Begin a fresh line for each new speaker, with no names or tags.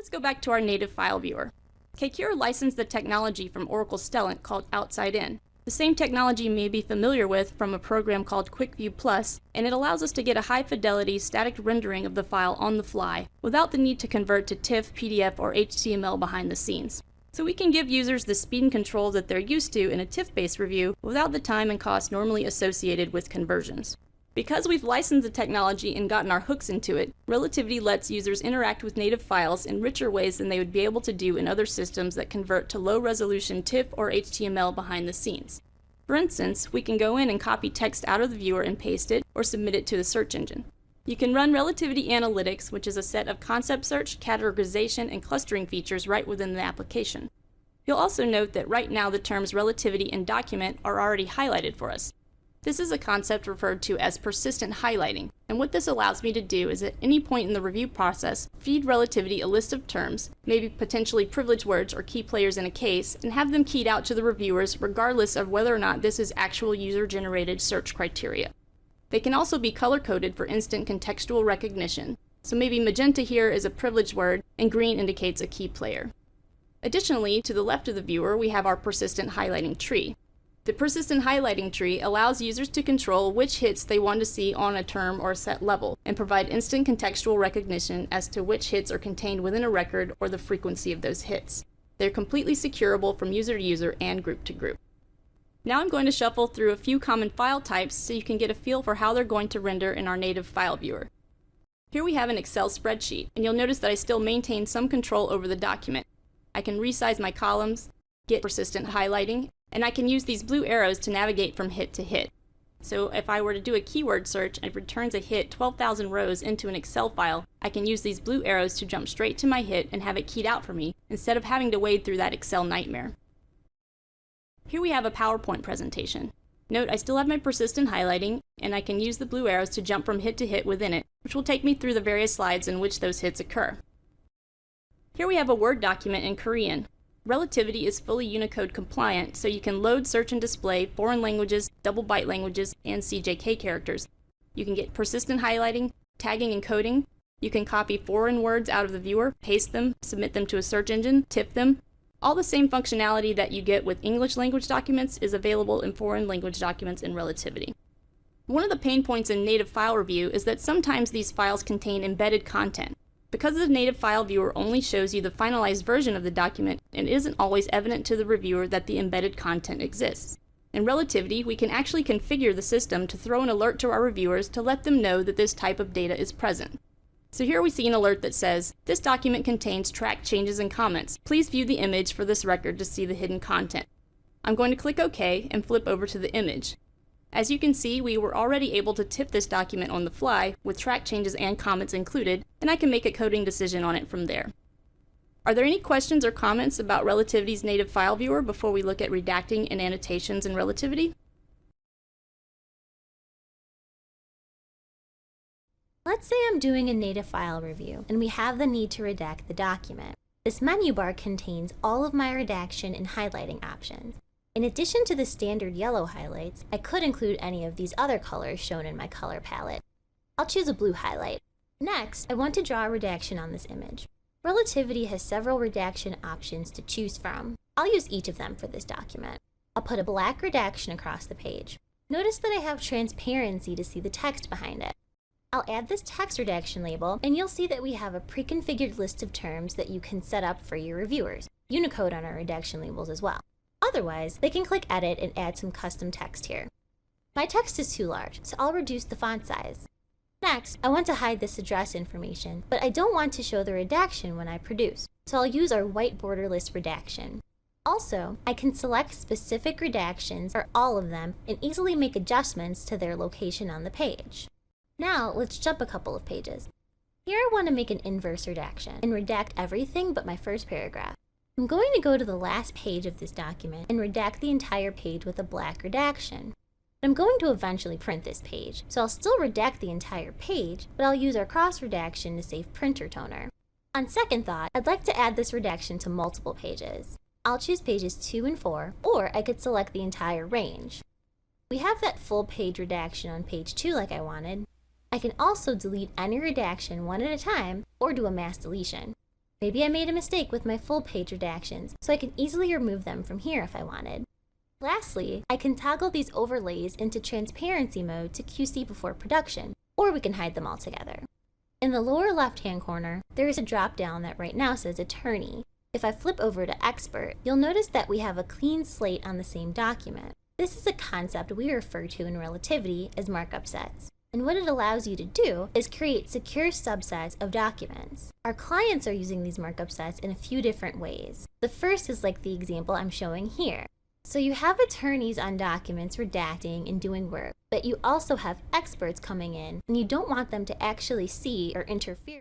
Let's go back to our native file viewer. Kcure licensed the technology from Oracle Stellent called Outside In. The same technology you may be familiar with from a program called QuickView Plus, and it allows us to get a high-fidelity static rendering of the file on the fly without the need to convert to TIFF, PDF, or HTML behind the scenes. So we can give users the speed and control that they're used to in a TIFF-based review without the time and cost normally associated with conversions. Because we've licensed the technology and gotten our hooks into it, Relativity lets users interact with native files in richer ways than they would be able to do in other systems that convert to low-resolution TIFF or HTML behind the scenes. For instance, we can go in and copy text out of the viewer and paste it, or submit it to the search engine. You can run Relativity Analytics, which is a set of concept search, categorization, and clustering features right within the application. You'll also note that right now the terms relativity and document are already highlighted for us. This is a concept referred to as persistent highlighting, and what this allows me to do is at any point in the review process, feed Relativity a list of terms, maybe potentially privileged words or key players in a case, and have them keyed out to the reviewers regardless of whether or not this is actual user-generated search criteria. They can also be color-coded for instant contextual recognition, so maybe magenta here is a privileged word and green indicates a key player. Additionally, to the left of the viewer, we have our persistent highlighting tree. The persistent highlighting tree allows users to control which hits they want to see on a term or set level, and provide instant contextual recognition as to which hits are contained within a record or the frequency of those hits. They're completely secureable from user to user and group to group. Now I'm going to shuffle through a few common file types so you can get a feel for how they're going to render in our native file viewer. Here we have an Excel spreadsheet, and you'll notice that I still maintain some control over the document. I can resize my columns, get persistent highlighting, and I can use these blue arrows to navigate from hit to hit. So if I were to do a keyword search and it returns a hit 12,000 rows into an Excel file, I can use these blue arrows to jump straight to my hit and have it keyed out for me instead of having to wade through that Excel nightmare. Here we have a PowerPoint presentation. Note I still have my persistent highlighting, and I can use the blue arrows to jump from hit to hit within it, which will take me through the various slides in which those hits occur. Here we have a Word document in Korean. Relativity is fully Unicode compliant, so you can load, search, and display foreign languages, double byte languages, and CJK characters. You can get persistent highlighting, tagging and coding. You can copy foreign words out of the viewer, paste them, submit them to a search engine, TIFF them. All the same functionality that you get with English language documents is available in foreign language documents in Relativity. One of the pain points in native file review is that sometimes these files contain embedded content. Because the native file viewer only shows you the finalized version of the document, it isn't always evident to the reviewer that the embedded content exists. In Relativity, we can actually configure the system to throw an alert to our reviewers to let them know that this type of data is present. So here we see an alert that says, "This document contains track changes and comments. Please view the image for this record to see the hidden content." I'm going to click OK and flip over to the image. As you can see, we were already able to tip this document on the fly with track changes and comments included, and I can make a coding decision on it from there. Are there any questions or comments about Relativity's native file viewer before we look at redacting and annotations in Relativity?
Let's say I'm doing a native file review, and we have the need to redact the document. This menu bar contains all of my redaction and highlighting options. In addition to the standard yellow highlights, I could include any of these other colors shown in my color palette. I'll choose a blue highlight. Next, I want to draw a redaction on this image. Relativity has several redaction options to choose from. I'll use each of them for this document. I'll put a black redaction across the page. Notice that I have transparency to see the text behind it. I'll add this text redaction label, and you'll see that we have a pre-configured list of terms that you can set up for your reviewers. Unicode on our redaction labels as well. Otherwise, they can click Edit and add some custom text here. My text is too large, so I'll reduce the font size. Next, I want to hide this address information, but I don't want to show the redaction when I produce, so I'll use our white borderless redaction. Also, I can select specific redactions, or all of them, and easily make adjustments to their location on the page. Now, let's jump a couple of pages. Here I want to make an inverse redaction and redact everything but my first paragraph. I'm going to go to the last page of this document and redact the entire page with a black redaction. I'm going to eventually print this page, so I'll still redact the entire page, but I'll use our cross redaction to save printer toner. On second thought, I'd like to add this redaction to multiple pages. I'll choose pages 2 and 4, or I could select the entire range. We have that full page redaction on page 2 like I wanted. I can also delete any redaction one at a time, or do a mass deletion. Maybe I made a mistake with my full page redactions, so I can easily remove them from here if I wanted. Lastly, I can toggle these overlays into transparency mode to QC before production, or we can hide them altogether. In the lower left-hand corner, there is a drop-down that right now says Attorney. If I flip over to Expert, you'll notice that we have a clean slate on the same document. This is a concept we refer to in relativity as markup sets. And what it allows you to do is create secure subsets of documents. Our clients are using these markup sets in a few different ways. The first is like the example I'm showing here. So you have attorneys on documents redacting and doing work, but you also have experts coming in, and you don't want them to actually see or interfere